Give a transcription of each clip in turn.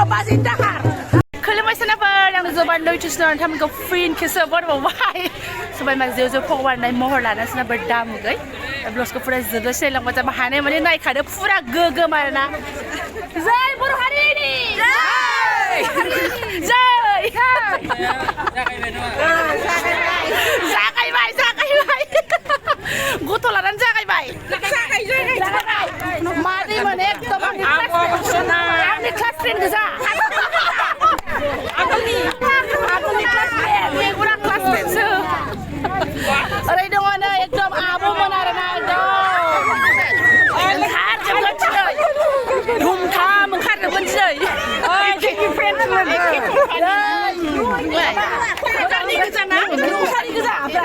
basin dakar. Kelemasan apa yang Jobanivlog itu sebenarnya kami ke fin kisah berbagai. Sebab masih jauh pokok naik mohor lana sana berdam gay. Blog ke pura zero saya lang macam mana mana naik kada pura gege mana. Zai boro hari ini. Zai. Zai. Zakai bay. Gue tolaran zakai bay. Zakai. Mari mana ekdom aku kelas friend geza. Aku ni kelas friend. Ni kurang kelas friend se. Orang itu mana ekdom abu mana rana ekdom. Mengkar jangan cuy. Rumka mengkar jangan cuy. Keep friend mana? Kali geza na? Kali geza apa?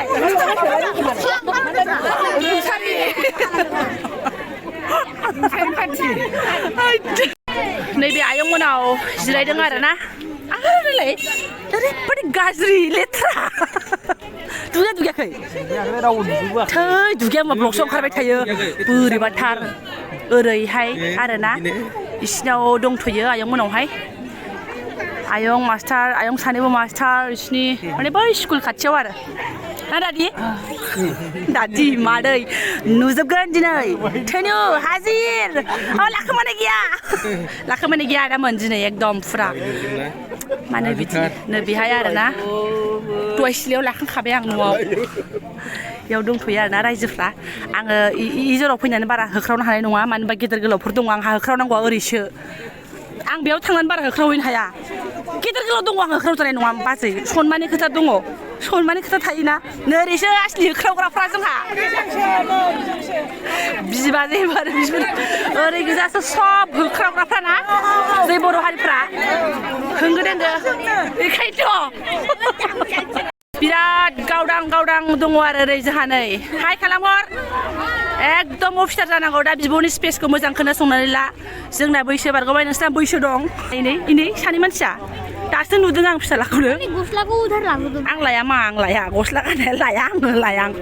Naibi ayam menau, jirai dengar na? Lele, daripada gazri letra. Duga kai. Thai duga ma blog song kharbai thayo. Buri bathar. Oरै hai arena. Isinaw dongथयो ayam menau hai. Ayong master, ayong sanebo master isini mane bai school खाथियाव आरो. ना दादी मादै नुजोबगोन दिनै थेनु हाजिर लाखोमानाय गैया दामोन दिनै एकदम फुरा माने बिदि नै बेहाय आरोना दहाय सिलायाव लाखांखाबाय आं न'आव बेयाव दंथ'यो आरोना रायजोफ्रा आङो इजराव फैनानै बारा होख्रावनो हानाय नङा मानो होनबा गेदेर गोलावफोर दङ आंहा होख्रावनांगौआ ओरैसो आं बेयाव थांनानै बारा होख्रावहैनो हाया गेदेर गोलाव दङ आं होख्रावजानाय नङा बाजै सनमाननि खोथा दङ सनमाननि खोथा थायोना नोरैसो आसलि होख्रावग्राफ्रा जोंहा बिबाजै बारो ओरै गोजासो सब होख्रावग्राफ्रा ना जों बर' हारिफ्रा होंगो दोंगो बेखायनोथ' बिराद गावदां दङ आरो ओरै जोंहा नै हाय खालामहर एकदम अफिसार जानांगौ दा बिब'नि स्पेसखौ मोजां खोनासंनानै ला जोंना बैसो बारग'बाय नोंसिना बैसो दं इनै सानै मानसिया दासो नुदों आं फिसालाखौनो गस्लाखौ उधार लाबोदों आं लाया गस्ला गाननाया लाया आं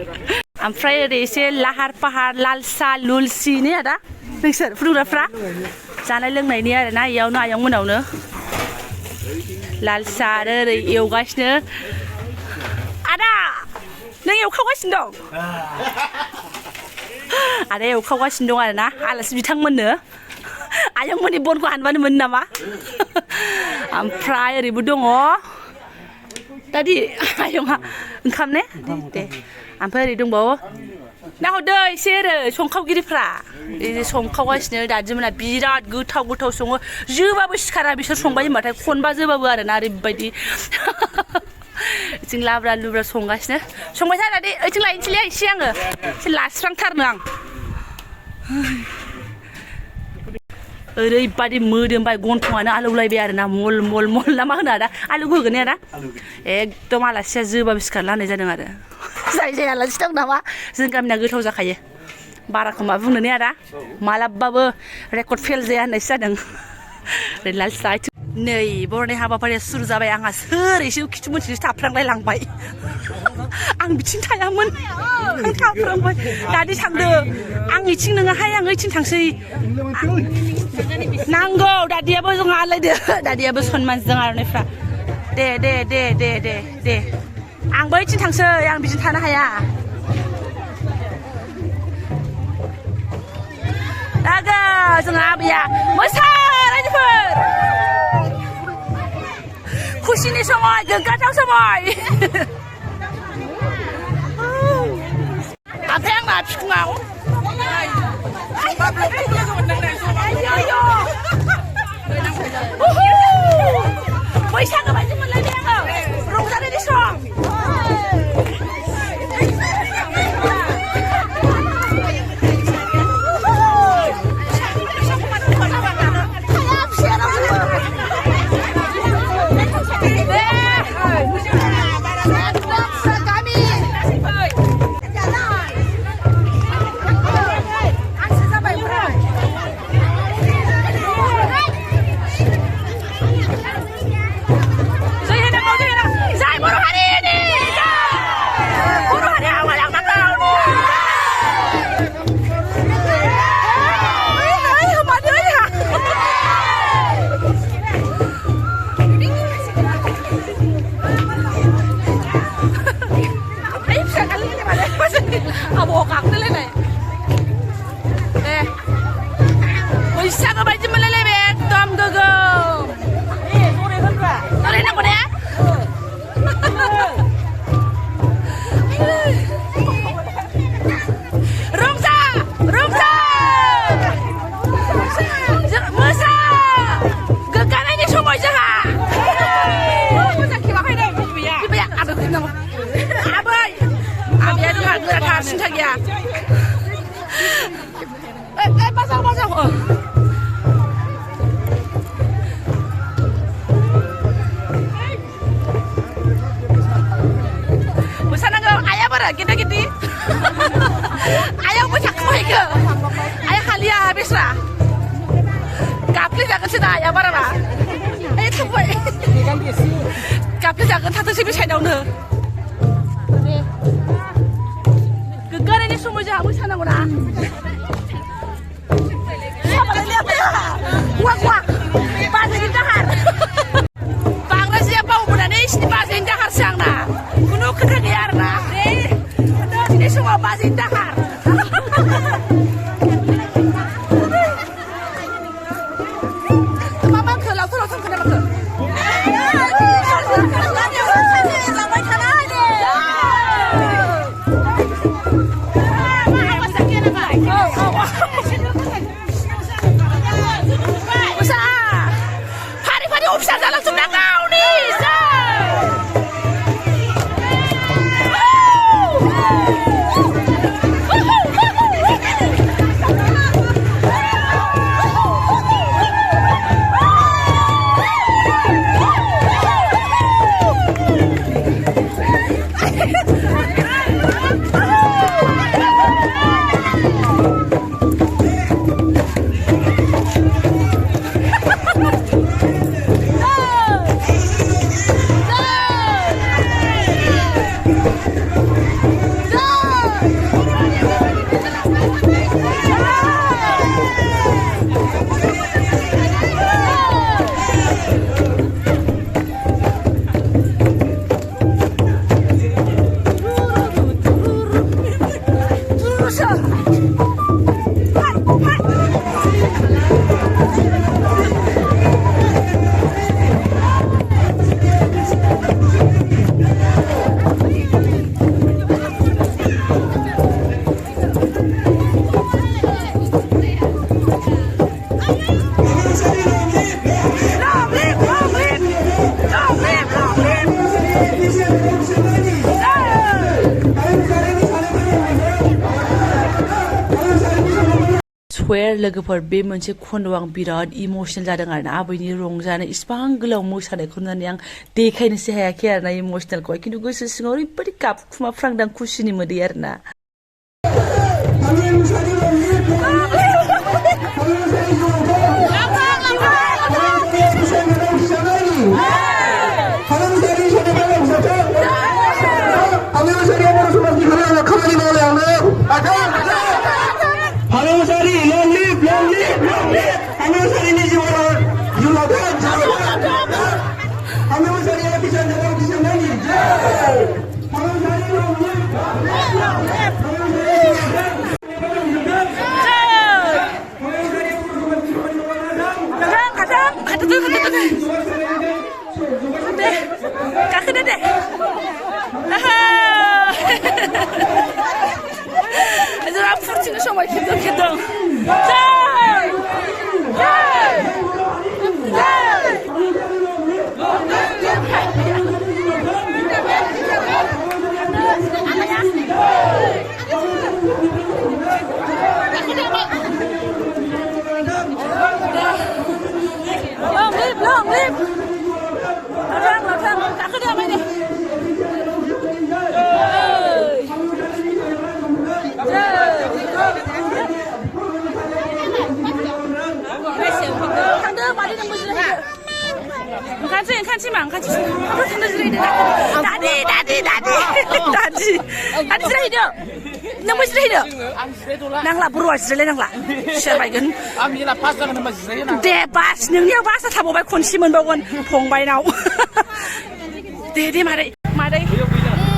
ओमफ्राय ओरै एसे लाहार फाहार लाल सा लुलसि ने आदा नोंसोर फुदुंग्राफ्रा जानाय लोंनायनि आरोना इयावनो आयं मोनावनो लाल सा आरो ओरै एवगासिनो आदा नों एवखावगासिनो दं आदा एवखावगासिनो दं आरोना आलासि बिथांमोननो आयंमोननि बनखौ हानबानो मोनो नामा ओमफ्राय ओरैबो दङ दादि आयंहा ओंखाम ने दे ओमफ्राय ओरै दंबावो नाहरदो एसे ओरै संखावगिरिफ्रा संखावगासिनो दादिमोना बिराद गोथाव सङो जोबाबो सिखारा बिसोर संबाय होनबाथाय खनबा जोबाबो आरोना ओरैबायदि जों लाब्रा लुब्रा संगासिनो संबाय था दादि ओइथिं लायनोसैलै एसे आङो एसे लास्रांथारनो आं ओरैबादि मोदोमबाय गन्थंआनो आलौलायबाय आरोना मल ना मा होनो आदा आलौबो होगोन ने आदा एकदम आलासिया जोबाबो सिखारला होननाय जादों आरो जाय आलासि दं नामा जों गामिना गोथाव जाखायो बाराखौ मा बुंनो ने आदा मालाबाबो रेकर्ड फेल जाया होननायसो जादों ओरै लाल साइड नै बर'नि हाबाफारिया सुरु जाबाय आंहा सोरैसो खिथु मोनसेसो थाफ्रांलाय लांबाय आं बिथिं थायामोन आं थाफ्रांबाय दादि थांदो आं इथिं नोङाहाय आं ओइथिं थांसै नांगौ दादियाबो जोंहा आलायदो दादियाबो सनमानजों आर'नाइफ्रा दे आंबो ओइथिं थांसै आं बिथिं थानो हाया दागा जोंहा आबैया मोसानायफोर खुसिनि समाय गोग्गाथाव समाय ओमफ्राय आंना बिखुङाव बैसागो बायदि मोनलायबाय आङो रंजानायनि सम थार सिन्था गैया बाजाव मोसानांगौ आइया बारा गिदा गिदि आइया मोसाखौहायखो आइया खालिया बेस्रा गाफ्ले जागोनसो दा आइया बाराबा ओइ थुबाय गाफ्ले जागोन थाथोंसै बे साइडआवनो गोग्गानायनि समाव जोंहा मोसानांगौ ना guak बाजैनि दाहार बांग्राजिया बावबोनानै इसनि बाजैनि दाहारसो आंना खुनु खोथा गैया आरोना दिनै समाव बाजैनि दाहार मा माखो लावथां खोनाबाखो Bisa jalan sebelah kau nih, swear लोगोफोर बे मोनसे खन्दआव आं बिराद इमोशनल जादों आरोना आबैनि रंजानाय इसिबां गोलाव मोसानायखौ नुनानै आं देखायनोसो हायाखै आरोना इमोशनलखौहाय खिन्थु गोसो सिङाव ओरैबायदि गाबखुमाफ्रांदां खुसिनि मोदै आरोना Kakak deh. Itu apa sih itu sama kita. Long live. Latang, kakak dah main deh. Kan sih mang, kan sih. Apa tanda sudah hidup? Tadi sudah hidup. Nama sudah hidup. Nang lah buru sudah nang lah. Siapa kan? Ami lah pas dengan nama sudah nang. Debas, nengnya pas tak bawa kunci membawa pong bainau. Deh mari.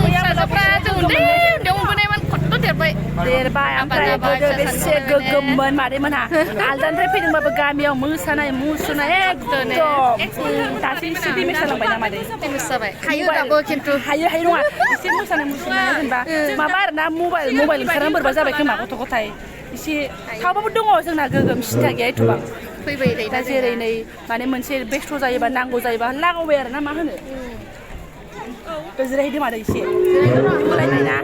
Punya berapa tu? Dia mau punya man kotor terbaik. Terbaik. Ampai bodo besi gegeman mari mana? Aldan tapi dengan bergami yang musana ekto. Tapi sini misalnya banyak mari. Misalnya. Hayu tak boleh kintu. Hayu rumah. Isi musana kan bah. Mabar na mobile sekarang berbeza baik mak kotor-kotor. Isi tahu apa dong orang nak gegem sih tak itu bang. दा जेरै नै माने मोनसे बेस्थ' जायोबा नांगौ जायोबा लागावबाय आरो ना मा होनो जिरायहैदों मादै एसे लायनाय ना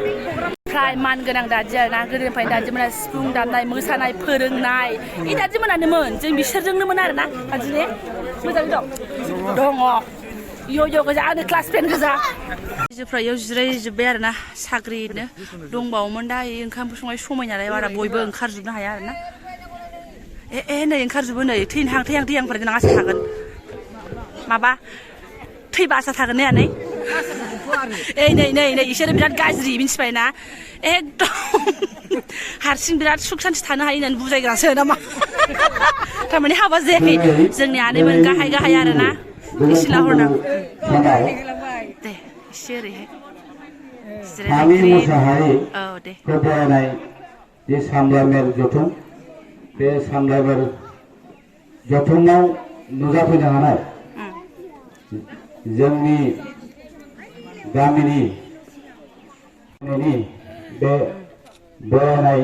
गोदोनिफ्राय मान गोनां दादि आरोना गोदोनिफ्राय दादिमोना सिफुं दामनाय मोसानाय फोरोंनाय इ दादिमोनानोमोन जों बिसोरजोंनोमोन आरोना दादि ने मोजाङै दं दङ गोजा आंनि क्लास फ्रेन्ड गोजा आइजोफ्रा इयाव जिरायजोब्बाय आरोना साख्रिनो दंबावोमोन दा ओंखाम संनाय समाय नालाय बारा बयबो ओंखारजोबनो हाया आरोना नै ओंखारजोबो नै थैहांफोर गोनां आसा थागोन माबा थैबा आसा थागोन ने आनै नै इसोरो बिराद गाज्रि मिन्थिबायना एकदम हारसिं बिराद सुख सान्थि थानो हायो होननानै बुजायग्रासो नामा थारमाने हाबा जायाखै जोंनि आनैमोन गाहाय आरोना एसे लाहरनां दे एसे ओरैहाय फामि मुसाहारि औ दे फरायनाय जे सामलायमेल जथुम बे सामलायमेल जथुमाव नुजाफैनो हानाय जोंनि गामिनि बे बरायनाय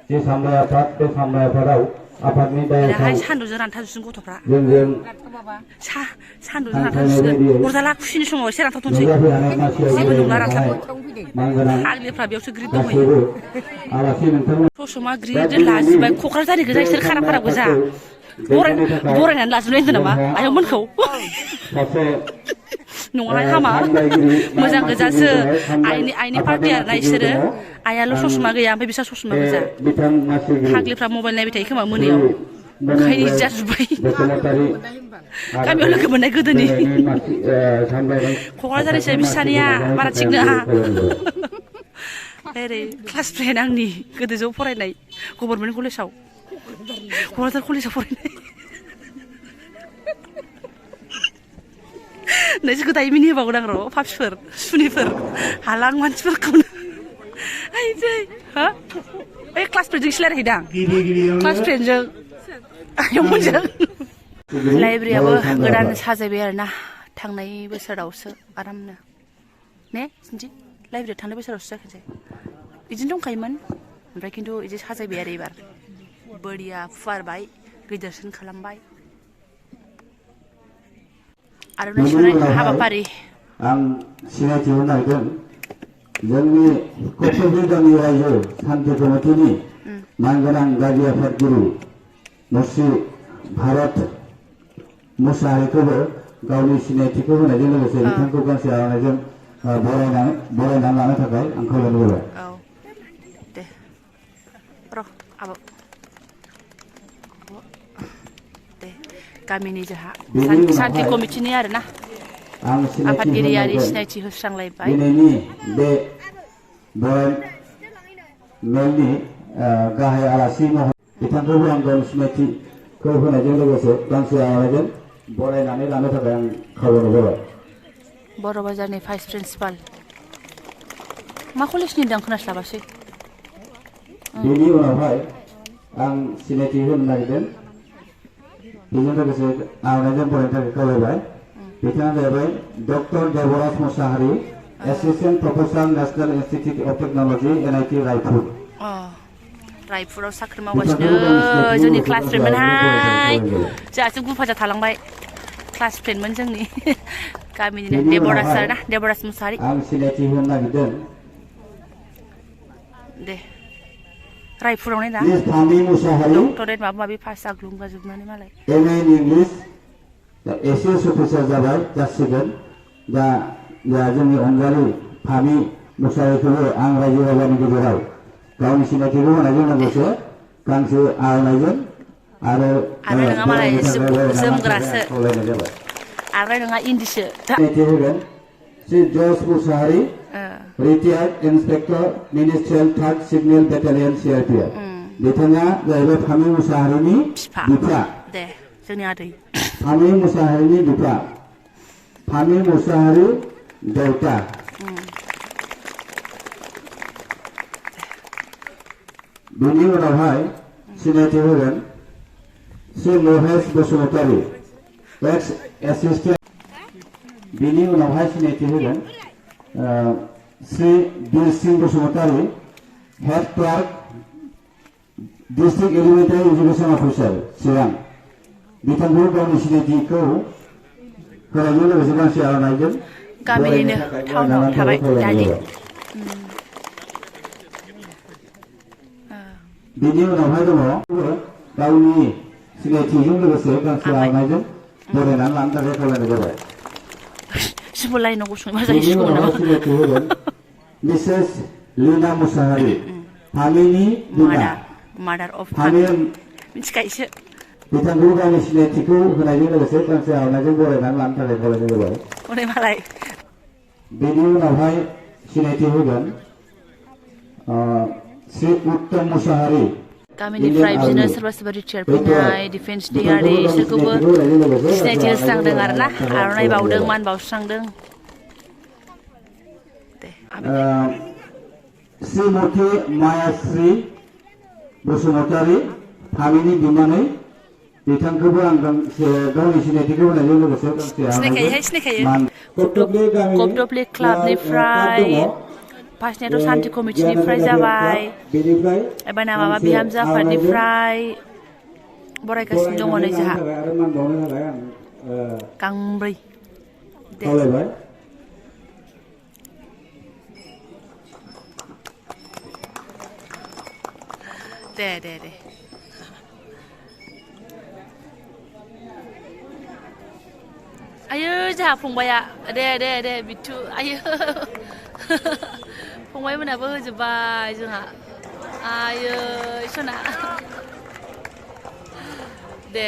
जे सामलाय आफाद बे सामलाय आफादाव आफादनि दायथाव सान्दुंजों रानथाबजों गथ'फ्रा जोंजों सान्दुंजों रानथाबजों अरजाला खुसिनि समाव एसे रानथाबथ'नोसै जेबो नंला रानथाबो आगलिफ्रा बेयावसो ग्रिद दंहैयो ससमा ग्रिद लाजोबबाय क'क्राझारनि गोजा इसोर खाराफारा गोजा बरायनानै लाजोबनाय होनदों नामा आयंमोनखौ नङाहाय हामा मोजां गोजासो आइनि पार्टि आरोना इसोरो आइयाल' ससमा गैया ओमफ्राय बिसा ससमा गोजा फाग्लिफ्रा मबाइल नायबाय थायो खोमा मोनायाव ओंखायनो इदि जाजोब्बाय गामियाव लोगो मोननाय गोदोनि क'क्राझारनिसो बिसानिया बारा थिग नङा ओरै क्लास फ्रेन्ड आंनि गोदो ज' फरायनाय गभर्नमेन्ट कलेजाव क'क्राझार कलेजाव फरायनाय नोंसोरखौ दायो मिनि होबावगोन आं र' पाप्सफोर सुनिफोर हाला आं मानसिफोरखौनो आइजै हा ओइ क्लास फ्रेन्डजों सिलायहैदां क्लास फ्रेन्डजों आयंमोनजों लाइब्रेरियाबो गोदान साजायबाय आरोना थांनाय बोसोरावसो आरामनो ने सिन्थि लाइब्रेरियाव थांनाय बोसोरावसो जाखोनसै बिदिनो दंखायोमोन ओमफ्राय खिन्थु बिदि साजायबाय आरो एबार बोरिया फुवारबाय गिदिरसिन खालामबाय आर'नाइ सुनाय हाबाफारि आं सिनायथि होनो नागिरदों जोंनि क'क्राझार गामि रायजो सान्थि कमिटिनि मानगोनां गागि आफादगिरि मुस्रि भारत मुसाहारिखौबो गावनि सिनायथिखौ होनायजों लोगोसे बिथांखौ गांसे आर'नाइजों बरायनानै लानो थाखाय आं खावलायनो होबाय औ दे र' आब' गामिनि जोंहा सान्थि कमिटिनि आरोना आफादगिरियारि सिनायथि होस्रांलायबाय दिनैनि बे बरायनायनि गाहाय आलासि महरै बिथांखौबो आं गावनि सिनायथिखौ होनायजों लोगोसे गांसे आर'नाइजों बरायनानै लानो थाखाय आं खावलायनो जाबाय बर' बाजारनि भाइस प्रिन्सिपाल मा कलेजनि होनदों आं खोनास्लाबासै बेनि उनावहाय आं सिनायथि होनो नागिरदों बेजों लोगोसे आर'नाइजों बरायनो थाखाय खावलायबाय बिथाङा जाहैबाय doctor Debraj Mushahary assistant professor national institute of technology NIT Raipur रायपुराव साख्रि मावगासिनो जोंनि क्लास फ्रेन्डमोनहाय जोंहासो गुफाजा थालांबाय क्लास फ्रेन्डमोन जोंनि गामिनिनो देबराज आरोना देबराज मुसाहारि आं सिनायथि होनो नागिरदों दे रायपुरावनो दा फामि मुसाहारि डक्टरेट माबा माबि पास जाग्लुंगाजोबनानै मालाय MA in English ACS officer जाबाय जासिगोन दा जोंनि अनगारि फामि मुसाहारिखौबो आं रायजो राजानि गेजेराव गावनि सिनायथिखौ होनायजों लोगोसे गांसे आर'नाइजों आरो नङा मालाय जोमग्रासो आर'नाइ नङा इन्दिसो सिनायथि होगोन Shri Jas Mushahary retired inspector ministerial 3rd signal battalion CRPF बिथाङा जाहैबाय फामि मुसाहारिनि बिफा दे जोंनि आदै फामि मुसाहारिनि बिफा फामि मुसाहारि देउता बिनि उनावहाय सिनायथि होगोन श्री महेश बसुमतारी एक्स एसिस्टेन्ट बिनि उनावहाय सिनायथि होगोन Shri Birsingh Basumatary head clerk district elementary education officer Chirang बिथांखौ गावनि सिनायथिखौ होनायजों लोगोसे गांसे आर'नाइजों गामिनिनो टाउनाव थाबाय दादि बिनि उनावहाय दङ गावनि सिनायथिजों लोगोसे गांसे आर'नाइजों बरायनानै लानो थाखाय खावलायनाय जाबाय। सिम्बल लाइनाव गसंबा जाहैसिगौमोन नामा? सिनायथि होगोन मिसेस लीना मुसाहारि फामिनि बिमा मादार अफ फामि मिथिखायोसो। बिथांखौ गावनि सिनायथिखौ होनायजों लोगोसे गांसे आर'नाइजों बरायनानै लानो थाखाय खावलायनाय जाबाय। हनै मालाय बेनि उनावहाय सिनायथि होगोन श्री उत्तम मुसाहारि गामिनिफ्राय बिदिनो सोरबा सोरबा रिटायार फैनाय डिफेन्सनि आरि बिसोरखौबो सिनायथि होस्रांदों आरोना आर'नाइ बावदों मान बावस्रांदों। श्रीमती मायाश्री बसुमतारी फामिनि बिमानै बिथांखौबो आं गावनि सिनायथिखौ होनायजों लोगोसे कपटपलि क्लाबनिफ्राय फार्स्टनियाथ' सान्ति कमिटिनिफ्राय जाबाय एबार माबा बिहामजो आफादनिफ्राय बरायगासिनो दङ नै जोंहा गांब्रै दे आयो जोंहा फंबाया दे बिथु आयो फंबाय मोनाबो होजोबबाय जोंहा आयो सना दे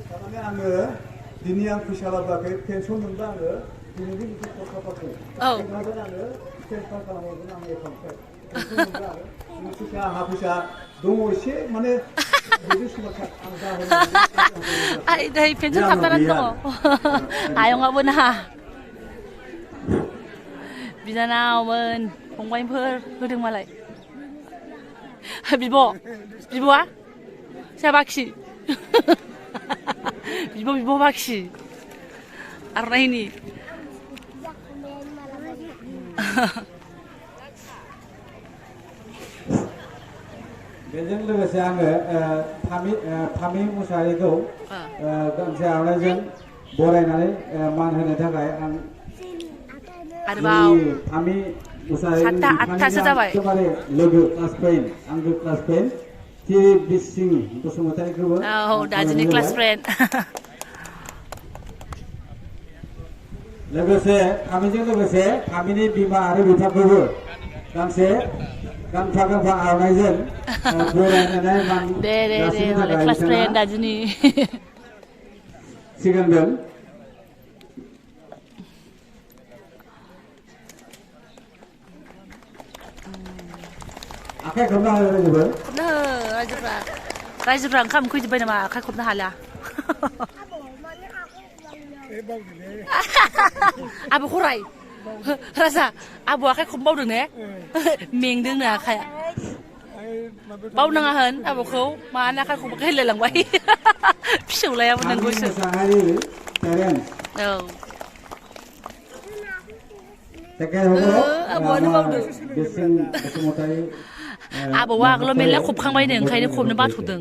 थारमाने आङो दिनै आं फैसा लाबोआखै पेन्सन मोनबा आङो दिनैनि मोनसे खरसा पार्टी आङो ट्रेन्सफार खालामहरगोन आंनि एकाउन्टनिफ्राय पेन्सन मोनबा आरो फैसा आंहा फैसा दङ एसे माने आइ दै पेन्सन थाबथानानै दङ आयंआबो ना बिनानावमोन फंबायफोर होदों मालाय बिब'आ सोर बाखि बिब' बाखि आर'नाइनि बेजों लोगोसे आङो फामि मुसाहारिखौ गांसे आर'नाइजों बरायनानै मान होनो थाखाय आं आरोबाव फामि मुसाहारिनि आठथासो जाबाय लोगो क्लास फ्रेन्ड थिरि बिसिं बसुमतारिखौबो दादिनि क्लास फ्रेन्ड लोगोसे फामिजों लोगोसे फामिनि बिमा आरो बिफाखौबो गांसे गांफा आर'नाइजों बरायनानै मान जासिनो थाखाय क्लास फ्रेन्ड दादिनि सिगांदों आखाइ खबनो हालायजोबो रायजोफ्रा ओंखाम उखैजोब्बाय नामा आखाइ खबनो हाला आबो खराय राजा आबो आखाइ खबनो बावदों ने मेंदोंनो आखाइया बावनाङा होन आब'खौ मानो आखाइ खबनो होलायलांबाय फिसौलायाबो नंगौसो आब'आनो बावदों आबौआ आगोलाव मेरला खबखांबायनो ओंखायनो खबनो बाथ'दों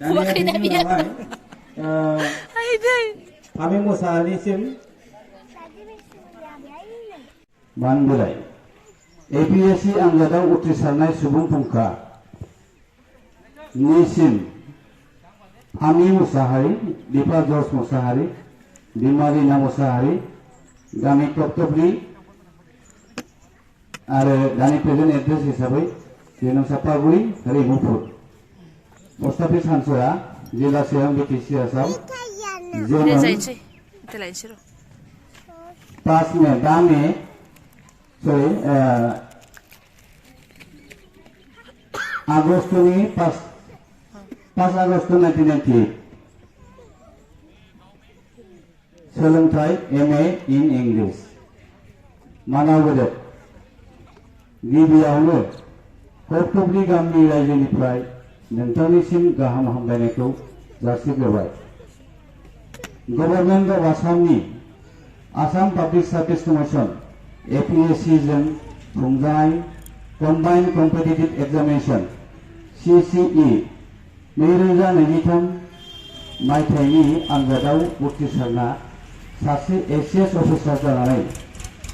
खबाखैना बियो फामि मुसाहारिनिसिम मान बिलाइ APSC आनजादाव उथ्रिसारनाय सुबुं फुंखा निसिम फामि मुसाहारि बिफा जर्ज मुसाहारि बिमा लीना मुसाहारि गामि कपटपलि आरो दानि प्रेजेन्ट एड्रेस हिसाबै जेनम सापागुरि रैमुफुर पस्ट अफिस हानसरा जिल्ला चिरां BTC आसाम जोनोम 5 मे 5 आगस्ट 1998 सोलोंथाइ MA इन इंलिश मानाव गेदेर गिबियावनो कपटपलि गामि रायजोनिफ्राय नोंथांनिसिम गाहाम हामलायनायखौ जासिग्रोबाय। गभर्नमेन्ट अफ आसामनि Assam public service commission APSC जों खुंजानाय कम्बाइन्ड कम्पिटिटिभ एग्जामिनेसन CCE 2023 मायथाइनि आनजादाव उथ्रिसारना सासे ACS अफिसार जानानै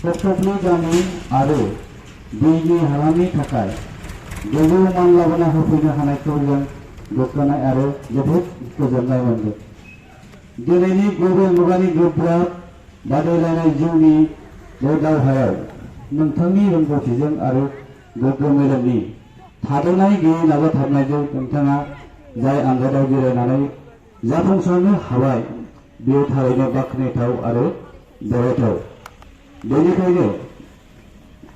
कक्टब्लि गामि आरो बिजनि हालामनि थाखाय गोजौ मान लाबोना होफैनो हानायखौ जों गोग्गानाय आरो जोबोद गोजोननाय मोनदों। दिनैनि गुबै मुगानि गोब्राब बादायलायनाय जिउनि बे दावहायाव नोंथांनि रोंगौथिजों आरो गोग्गो मेलेमनि थाद'नाय गैयै नाजाथाबनायजों नोंथाङा जाय आनजादाव जिरायनानै जाफुंसारनो हाबाय बेयो थारैनो बाख्नायथाव आरो बरायथाव। बेनिखायनो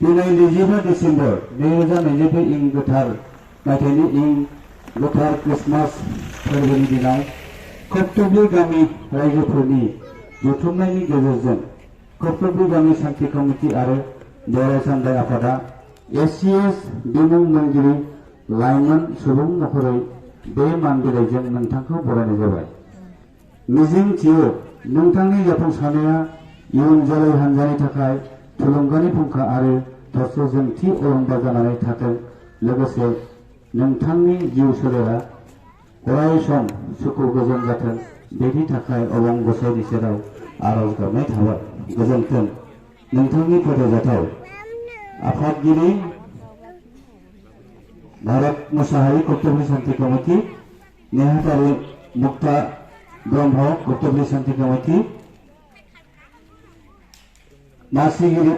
दिनै 25 डिसेम्बर 2022 इं गोथार मायथाइनि गोथार क्रिसमास फोरबोनि दिनाव कक्टब्लि गामि रायजोफोरनि जथुमनायनि गेजेरजों कक्टब्लि गामि सान्थि कमिटि आरो बोराइ सामलाय आफादा एसिएस बिमुं मोनगिरि लाइमोन सुबुं महरै बे मान बिलाइजों नोंथांखौ बरायनाय जाबाय। मिजिं थियो नोंथांनि जाफुंसारनाया इयुन जोलै हान्जानि थाखाय थुलुंगानि फुंखा आरो थरसे जोंथि अलंबा जानानै थाथों। लोगोसे नोंथांनि जिउ सोलेरा अराय सम सुखु गोजोन जाथों। बेनि थाखाय अबं गसाइनि सेराव आरज गाबनाय थाबाय। गोजोन्थों। नोंथांनि फोथायजाथाव आफादगिरि भारत मुसाहारि कक्टब्लि शान्ति कमिटि, नेहाथारि मुक्ता ब्रह्म कक्टब्लि शान्ति कमिटि, मासिगिरि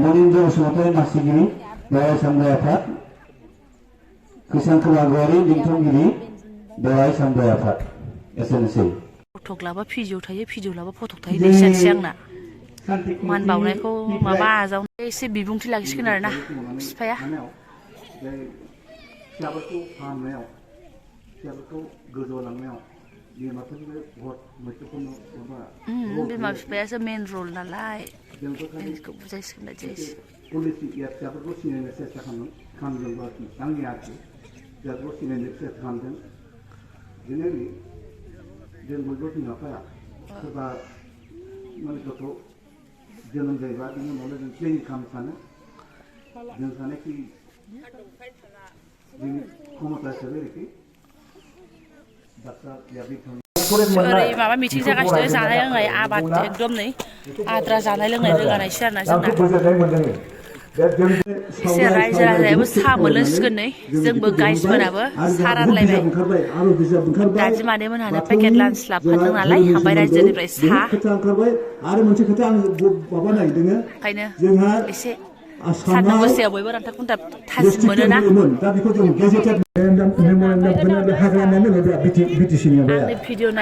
मनिन्द्र बसुमतारी मासिगिरि बोराइ सामलाय आफाद, कृष्ण कुमार लिंथुमगिरि बोराइ सामलाय आफाद। एसेनोसै। फटक लाबा भिडिअ थायो, भिडिअ लाबा फटक थायो नैसानसै आंना। मान बावनायखौ माबा आजावनाय एसे बिबुंथि लाखिसिगोन आरोना बिफाया। फिसाफोरखौ फाहामनायाव फिसाफोरखौ गोजौआव लांनायाव बिमाफोरनिबो बहुत मैथ्रुखौनो बिमा बिफायासो मेन रल नालाय बेखौ बुजायसिगोन बायदि पलिसि फिसाफोरखौ सिनायनो सेस्था खालामदों आंनि आरोखि फिसाफोरखौ सिनायनो सेस्था खालामदों। दिनै जों बयबो बिमा बिफाया सोरबा माने गथ' जोनोम जायोबा बिनि उनावनो जों प्लेनिं खालामनो सानो। जों सानोखि जोंनि क्षमता हिसाबै आरोखि डाक्टार ओरै माबा मिथिं जागासिनो जानाय लोंनाय आबाद एकदम नै आद्रा जानाय लोंनाय रोगानायसो आरोना जोंना। एसे रायजो राजायाबो साहा मोनलोंसिगोन नै जोंबो गाइसफोराबो साहा रानलायबाय। दादि मादैमोनहानो पेकेट लान्च लाबोखादों नालाय ओमफ्राय रायजोनिफ्राय साहा। आरो मोनसे खोथा आं माबा नागिरदों ओंखायनो जोंहा एसे सान्दुं गोसायाव बयबो रानथाब खुन्थाब थाजिम मोनोना। दा बेखौ जों गेजेटेड मेम'रेन्डाम हाग्रामायानो होनोब्ला बिटिसिनि माबाया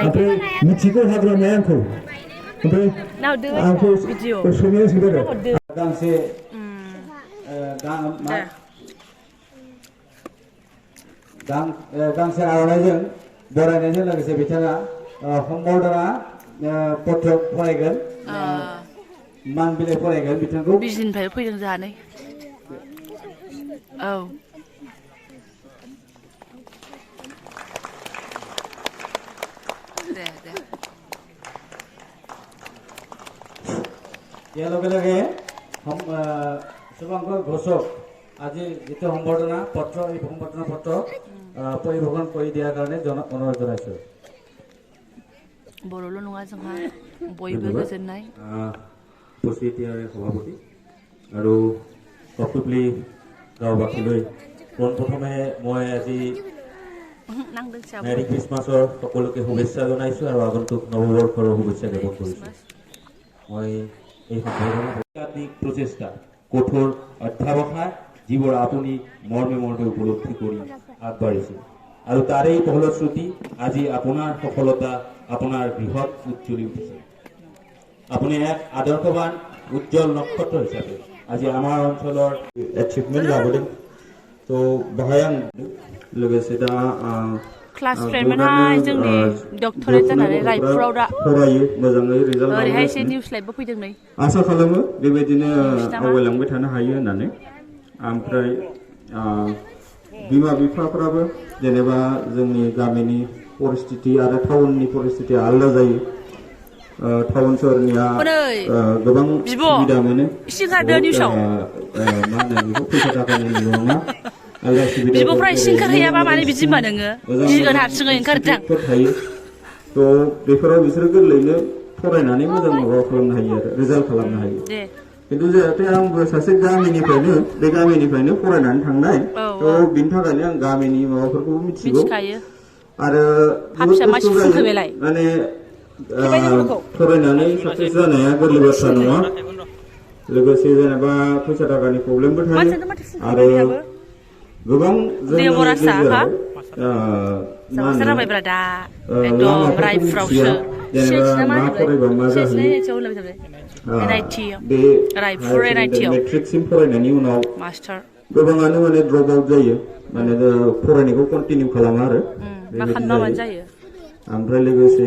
ओमफ्राय मिथिगौ हाग्रामाया आंखौ ओमफ्राय आंखौ सोंनाया सोंदों गांसे गांसे आर'नाइजों बरायनायजों लोगोसे बिथाङा सम्बर्धना पत्र फरायगोन, मान बिलाइ फरायगोन बिथांखौ। बिजनिनिफ्राय फैदों जोंहानै। औ दे दे ইয়াৰ লগে লগে শুভঙ্কৰ ঘোষক আজি যিটো সম্বৰ্ধনা পত্ৰ এই সম্বৰ্ধনা পত্ৰ পৰিৱেশন কৰি দিয়াৰ কাৰণে অনুৰোধ জনাইছো। बर'ल' नङा जोंहा बयबो गोजोननाय। উপস্থিতি সভাপতি আৰু কক্টব্লি গাঁওবাসীলৈ পোনপ্ৰথমে মই আজি মেৰি খ্ৰীষ্টমাছৰ সকলোকে শুভেচ্ছা জনাইছো আৰু আগন্তুক নৱবৰ্ষৰ শুভেচ্ছা জ্ঞাপন কৰিছো। মই এই সম্বৰ্ধনা প্ৰচেষ্টা কঠোৰ অধ্যাৱসায় যিবোৰ আপুনি মৰ্মে মৰ্মে উপলব্ধি কৰি আগবাঢ়িছে আৰু তাৰেই ফলশ্ৰুতি আজি আপোনাৰ সফলতা আপোনাৰ বৃহৎ উজ্জ্বলি উঠিছে। আপুনি এক আদৰ্শবান উজ্জ্বল নক্ষত্ৰ হিচাপে আজি আমাৰ অঞ্চলৰ এচিভমেণ্ট লাভলৈ তো বাহায়াং लोगोसे दा क्लास फ्रेन्डमोनहाय जोंनि डक्टरेट जानानै रायपुराव दा फरायो मोजाङै रिजाल्ट ओरैहाय एसे निउस लाइभबो फैदों नै। आसा खालामो बेबायदिनो आवगायलांबाय थानो हायो होननानै। ओमफ्राय बिमा बिफाफ्राबो जेनेबा जोंनि गामिनि परिस्थिति आरो टाउननि परिस्थिति आलादा जायो। टाउन सहरनिया गोबां सुबिदा मोनो। मा होनो बेखौ फैसा थाखानि नङा बिब'फ्रा एसे ओंखारहैयाबा माने बिदि होनबा नोङो गिगोन हारसिङै ओंखारदों। थ' बेफोराव बिसोरो गोरलैनो फरायनानै मोजां माबा खालामनो हायो आरो रिजाल्ट खालामनो हायो। खिन्थु जाहाथे आंबो सासे गामिनिफ्रायनो बे गामिनिफ्रायनो फरायनानै थांनाय थ' बिनि थाखायनो आं गामिनि माबाफोरखौबो मिथिगौ आरो माने फरायनानै साक्सेस जानाया गोरलै बाथ्रा नङा लोगोसे जेनेबा फैसा थाखानि प्रब्लेमबो थायो आरो गोबां जोंनि गेजेराव लामाफोरखौ मिथिया जेनेबा मा फरायबा मा जाहैयो बे मेट्रिकसिम फरायनायनि उनाव गोबाङानो माने ड्रप आउट जायो माने फरायनायखौ कन्टिनिउ खालामा आरो बेबायदि जायो ओमफ्राय लोगोसे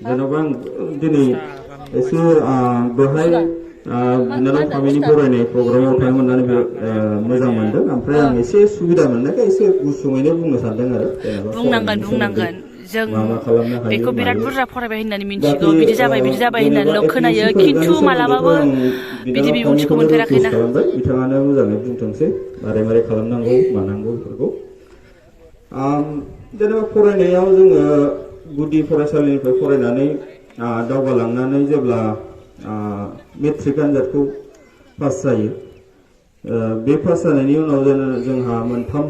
जेन'बा आं दिनै एसे बेवहाय बिनानाव फामिनि फरायनाय प्रग्रामाव थांनो मोननानै मोजां मोनदों ओमफ्राय आं एसे सुबिदा मोननायखाय एसे गुसुङैनो बुंनो सानदों आरो बुंनांगोन जों बेखौ बिराद बुरजा फरायबाय होननानै मिथिगौ बिदि जाबाय होननानैल' खोनायो खिन्थु मालाबाबो बिदि बिबुंथिखौ मोनफेराखैना बिथाङानो मोजाङै बुंथोंसै मारै खालामनांगौ मानांगौ बेफोरखौ जेनेबा फरायनायाव जोङो गुदि फरायसालिनिफ्राय फरायनानै दावगालांनानै जेब्ला मेट्रिक आनजादखौ पास जायो बे पास जानायनि उनाव जोंहा मोनथाम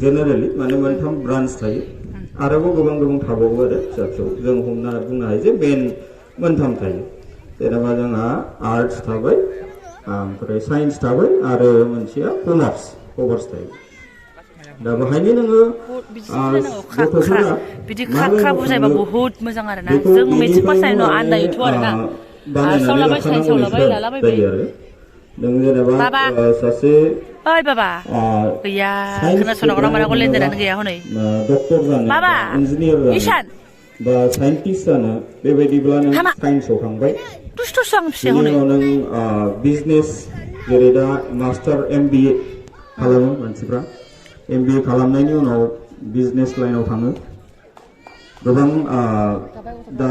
जेनेरेलि माने मोनथाम ब्रान्च थायो आरोबाव गोबां थाबावो आरो फिसा फिसौ जों बुंनो हायो जे मेन मोनथाम थायो जेनेबा जोंहा आर्टस थाबाय ओमफ्राय साइन्स थाबाय आरो मोनसेया कमार्स थायो दा बेहायनो नोङो गथ'फोरा बिदि ख्रा बुजायबा बहुत मोजां आरोना जों मेट्रिक पास जानायनि उनाव आन्दायोथ' आरोना सावलाबाय सावलाबाय लालाबायबाय नों जेनेबा सासे ओइ बाबा गैया खोनासंनांगौ मानांगौ लेनदेनानो गैया हनै डक्टर जानो इन्जिनियार जानो बा साइन्टिस्ट जानो बेबायदिब्ला नों साइन्सआव थांबाय बिनि उनाव नों बिजनेस जेरै दा मास्टार MBA खालामो मानसिफ्रा MBA खालामनायनि उनाव बिजनेस लाइनाव थाङो गोबां दा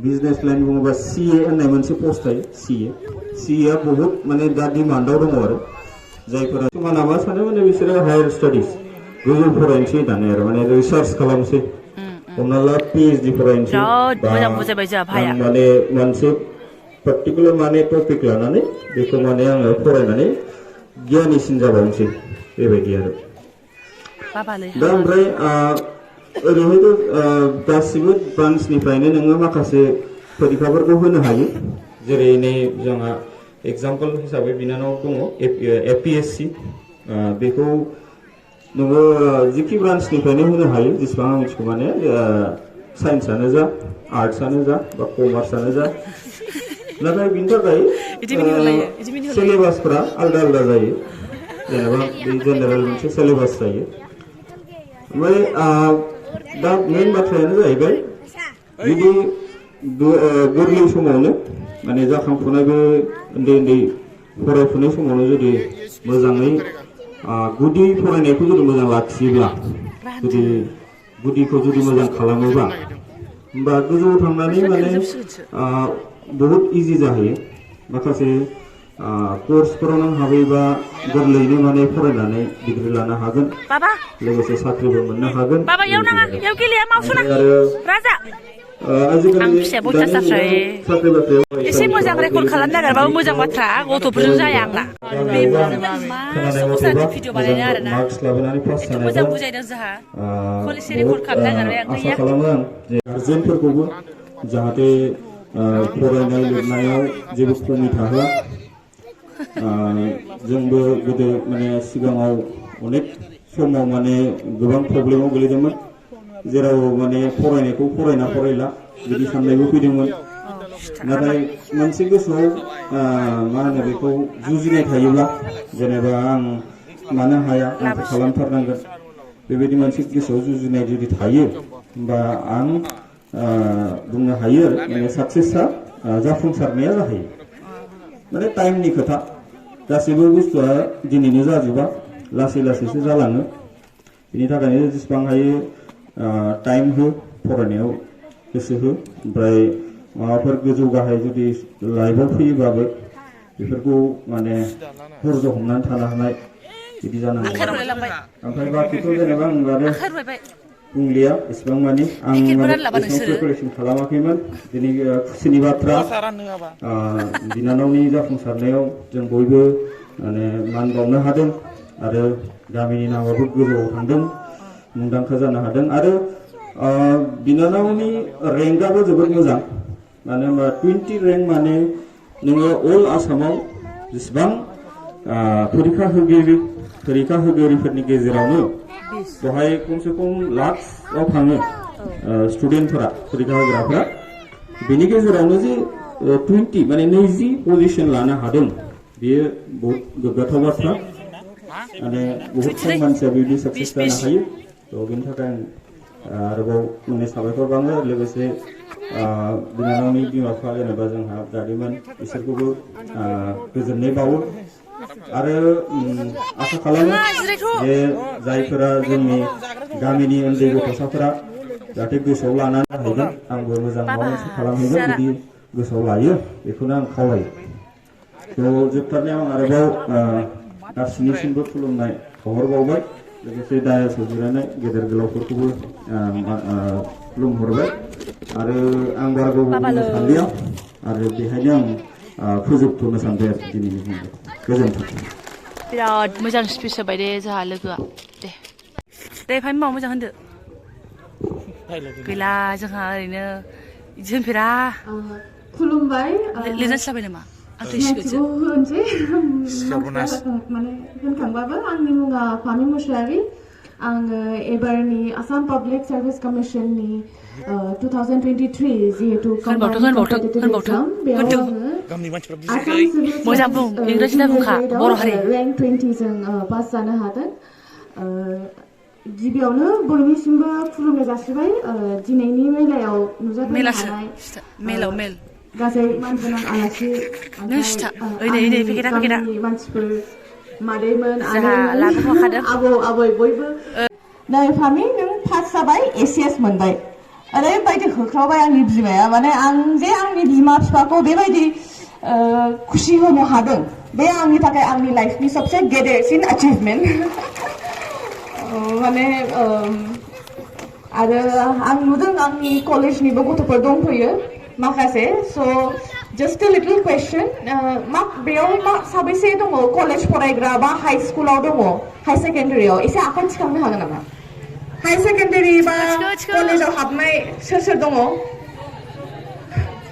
बिजनेस लाइन बुङोबा CA होननाय मोनसे पस्ट थायो CA बहुत माने दा डिमान्डआव दङ आरो जायफोरा माना मा सानो माने बिसोरो हायार स्टाडिज गोजौ फरायनोसै दानो आरो माने रिसार्च खालामसै हमना ला PhD फरायनोसै माने मोनसे पार्टिकुलार माने टपिक लानानै बेखौ माने आङो फरायनानै गियानिसिन जाबावनोसै बेबायदि आरो दा ओमफ्राय ओरैहायथ' गासिबो ब्रान्चनिफ्रायनो नोङो माखासे फरिखाफोरखौ होनो हायो जेरै नै जोंहा एग्जाम्पल हिसाबै बिनानाव दङ APSC बेखौ नोङो जिखि ब्रान्चनिफ्रायनो होनो हायो जेसेबां आं मिथिगौ माने साइन्सआनो जा आर्ट्सआनो जा बा कमार्सआनो जा नाथाय बिनि थाखाय सिलेबासफोरा आलदा जायो जेनेबा बे जेनेरेल मोनसे सिलेबास जायो ओमफ्राय दा मेन बाथ्रायानो जाहैबाय जुदि गोरलै समावनो माने जाखांफुनाय बे उन्दै फरायफुनाय समावनो जुदि मोजाङै गुदि फरायनायखौ जुदि मोजां लाखियोब्ला जुदि गुदिखौ जुदि मोजां खालामोबा होमबा गोजौआव थांनानै माने बहुत इजि जाहैयो माखासे कोर्सफोराव नों हाबैबा गोरलैयैनो माने फरायनानै डिग्री लानो हागोन लोगोसे साख्रिबो मोननो हागोन एसे मोजां रेकर्ड खालामनो नागिरबाबो मोजां बाथ्रा गथ'फोरजों जाया आंना भिडिअ बानायनो आरोना मोजां बुजायदों जोंहा एसे रेकर्ड खालामनो नागिरबाय आसा खालामो आं जे गारजेनफोरखौबो जाहाथे फरायनाय लिरनायाव जेबो खमि थाहोआ जोंबो गोदो माने सिगाङाव अनेक समाव माने गोबां प्रब्लेमाव गोलैदोंमोन जेराव माने फरायनायखौ फरायला बिदि साननायबो फैदोंमोन नाथाय मोनसे गोसोआव मा होनो बेखौ जुजिनाय थायोब्ला जेनेबा आं मानो हाया आं खालामथारनांगोन बेबायदि मोनसे गोसोआव जुजिनाय जुदि थायो होमबा आं बुंनो हायो आरो माने साक्सेसआ जाफुंसारनाया जाहैयो माने टाइमनि खोथा गासैबो बुस्थुआ दिनैनो जाजोबा लासैसो जालाङो बेनि थाखायनो जेसेबां हायो टाइम हो फरायनायाव गोसो हो ओमफ्राय माबाफोर गोजौ गाहाय जुदि लाइफआव फैयोबाबो बेफोरखौ माने धैर्य हमनानै थानो हानाय बिदि जानांगौ ओमफ्राय बाखिथ' जेनेबा आं आरो बुंलिया एसेबां मानि आं एसेबां प्रिपारेसन खालामाखैमोन दिनै खुसिनि बाथ्रा बिनानावनि जाफुंसारनायाव जों बयबो माने मान बावनो हादों आरो गामिनि नामाबो गोजौआव थांदों मुंदांखा जानो हादों आरो बिनानावनि रेंकआबो जोबोद मोजां मानो होनबा 20 रेंक माने नोङो अल आसामाव जेसेबां फरिखा होगिरिफोरनि गेजेरावनो बेवहाय खमसे खम लाखआव थाङो स्टुडेन्टफोरा फरिखा होग्राफोरा बेनि गेजेरावनो जे 20 माने 20 पजिशन लानो हादों बेयो बहुत गोग्गाथाव बाथ्रा माने बहुत खम मानसिया बिदि साक्सेस जानो हायो थ' बेनि थाखाय आरोबाव माने साबायखर बाङो लोगोसे बिनानावनि बिमा बिफा जेनेबा जोंहा दादिमोन बिसोरखौबो गोजोननाय बावो आरो आसा खालामो जे जायफोरा जोंनि गामिनि उन्दै गथ'साफोरा जाहाथे गोसोआव लानानै हैगोन आंबो मोजां माबा मोनसे खालामहैगोन जुदि गोसोआव लायो बेखौनो आं खावलायो थ' जोबथारनायाव आं आरोबाव गासैनिसिमबो खुलुमनाय हरबावबाय लोगोसे दायासआव जिरायनाय गेदेर गोलावफोरखौबो खुलुमहरबाय आरो आं बारा गोबाव बुंनो सानलिया आरो बेहायनो आं फोजोबथ'नो सानबाय आरो दिनैनि बुंनाय गोजोन्थों बिराद मोजां स्पिच होबाय दे जोंहा लोगोआ दे फाइम माव मोजां होनदो गैला जोंहा ओरैनो जोंफेरा खुलुमबाय लिरनोस्लाबाय नामा मिथिगौ होनसै माने होनखांबाबो आंनि मुङा फामि मुसाहारि आङो एबारनि आसाम पाब्लिक सार्भिस कमिसननि 2023 जिहेतु मोजां बुं इंराजि दा बुंखा बर' हारि रेंक 20 जों पास जानो हादों गिबियावनो बयनिसिमबो खुलुमनाय जासिबाय दिनैनि मेलायाव नुजाथिनो हानाय मेल गासै मानगोनां आलासि मानसिफोर मादैमोन आदैमोन आबौ आबै बयबो नै फामि नों पास जाबाय एसिएस मोनबाय ओरैबायदि होख्रावबाय आंनि बिमाया माने आं जे आंनि बिमा बिफाखौ बेबायदि खुसि होनो हादों बे आंनि थाखाय आंनि लाइफनि सबसे गेदेरसिन एचिभमेन्ट माने आरो आं नुदों आंनि कलेजनिबो गथ'फोर दंफैयो माखासे स' just a little question बेयाव साबैसे दङ कलेज फरायग्रा बा हाई स्कुलाव दङ हाई सेकेन्डारियाव एसे आखाइ थिखांनो हागोन नामा हाई सेकेन्डारि बा कलेजाव हाबनाय सोर दङ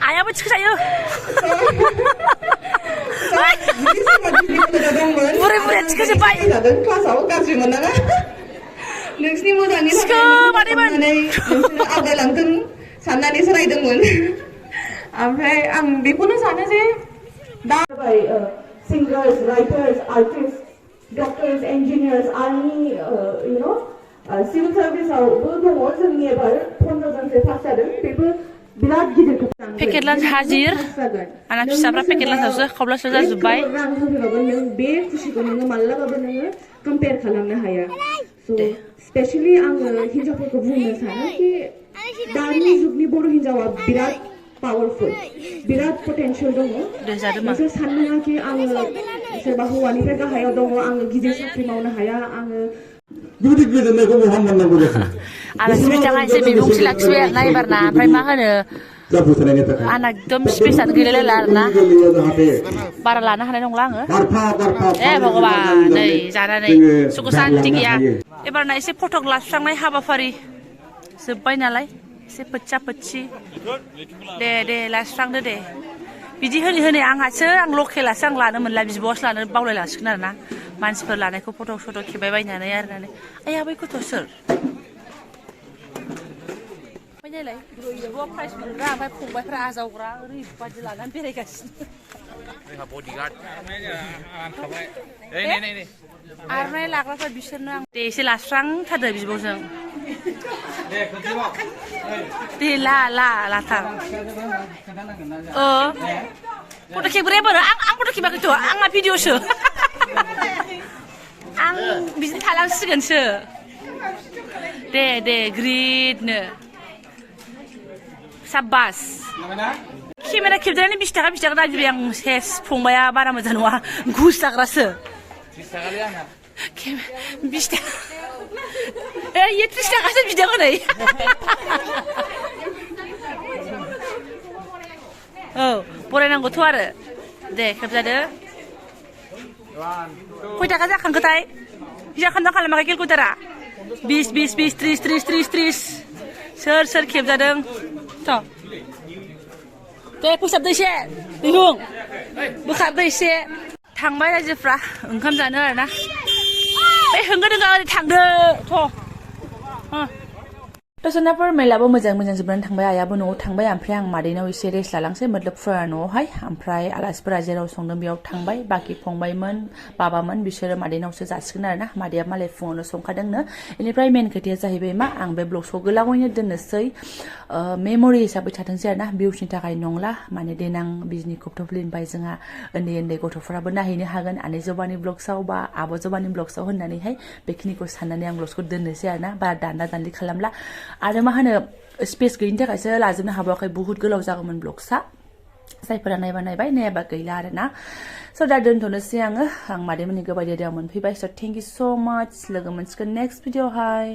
आयाबो थिखोजायो बुरै बुरै थिखोजोब्बाय क्लासाव गाज्रि मोननाङा नोंसिनि मोजांनि थाखाय नोंसोरो आवगायलांथों साननानैसो रायदोंमोन ओमफ्राय आं बेखौनो सानो जे दा singers writers artist doctors engineers army civil सार्भिसावबो दङ जोंनि एबार 15 जनसो पास जादों बेबो बिराद गिदिर खोथा पेकेट लान्च हाजिर आंना फिसाफ्रा पेकेट लान्चआवसो खावलासो जाजोब्बाय रां होफैबाबो नों बे खुसिखौ नोङो मालाबाबो नोङो कम्पेयार खालामनो हाया स' स्पेशेलि आङो हिन्जावफोरखौ बुंनो सानो कि दानि जुगनि बर' हिन्जावा बिराद पावरफुल बिराद पटेन्सियल दङ नोंसोर साननाङा कि आङो सोरबा हौवानिफ्राय गाहायाव दङ आङो गिदिर साख्रि मावनो हाया आङो गिदिर गोजोननायखौ बहा मोननांगौ जाखो आलासि बिथाङा एसे बिबुंथि लाखिबाय आरोना एबारना ओमफ्राय मा होनो आंना एकदम स्पेसआनो गैलायलायला आरोना बारा लानो हानाय नंला आङो भगबान नै जानानै सुखु सान्ति गैया एबारना एसे फटक लास्रांनाय हाबाफारि जोब्बाय नालाय एसे फोच्चा फोच्ची दे लास्रांदो दे बिदि होनै आंहासो आं लकेलासो आं लानो मोनला बिब'आसो लानो बावलायलांसिगोन आरोना मानसिफोर लानायखौ फट' खेबाय बायनानै आरोनानै आया बै गथ' सोर नायलाय बिब'आ प्राइज मोनग्रा ओमफ्राय फंबायफ्रा आजावग्रा ओरैबादि लानानै बेरायगासिनो आरनाय लाग्राफ्रा बिसोरनो आं दे एसे लास्रांथारदो बिब'जों दे लाथार फट' खेबग्राया बोरो आं फट' खेबाखैथ' आंना भिडिअ'सो आं बिदिनो थालांसिगोनसो दे ग्रिडनो साब्बास केमेरा खेबजानानै 20 थाखा दाबिबाय आं सेस फंबाया बारा मोजां नङा घुस जाग्रासो 20 थाखा इयो 30 थाखासो बिदों हनै औ बरायनांगौथ' आरो दे खेबजादो खय थाखा जाखांखोथाय हिसाब खालामना खालामाखै केलकुलेटारा 20 20 20 30 30 30 30 सोर खेबजादों थ' दे फोसाबदो एसे दैहुं बोखारदो एसे थांबाय रायजोफ्रा ओंखाम जानो आरोना बे होंगो दोंगा ओरै थांदो थ' दसनाफोर मेलाबो मोजां जोबनानै थांबाय आयाबो न'आव थांबाय ओमफ्राय आं मादैनाव एसे रेस्ट लालांसै मतलब फुरा न'आवहाय ओमफ्राय आलासिफोरा जेराव संदों बेयाव थांबाय बाखि फंबायमोन बाबामोन बिसोरो मादैनावसो जासिगोन आरोना मादैया मालाय फुङावनो संखादोंनो बेनिफ्राय मेन खोथाया जाहैबाय मा आं बे ब्लगखौ गोलावैनो दोननोसै मेम'रि हिसाबै थाथोंसै आरोना भिउसनि थाखाय नंला माने देनां बिजनि कपथ फिल्मनिफ्राय जोंहा उन्दै गथ'फोराबो नायहैनो हागोन आनै जबानि ब्लग्सआव बा आब' जबानि ब्लग्सआव होननानैहाय बेखिनिखौ साननानै आं ब्लगखौ दोननोसै आरोना बारा दानलि खालामला आरो मा होनो स्पेस गैयिनि थाखायसो लाजोबनो हाबावाखै बुहुत गोलाव जागौमोन ब्लग्सआ जायफोरा नायबाय नायाबा गैला आरोना स' दा दोनथ'नोसै आं मादैमोननि गोबाय देरियाव मोनफैबाय स' थेंक इउ स' माच लोगो मोनसिगोन नेक्स्ट भिडिअ'हाय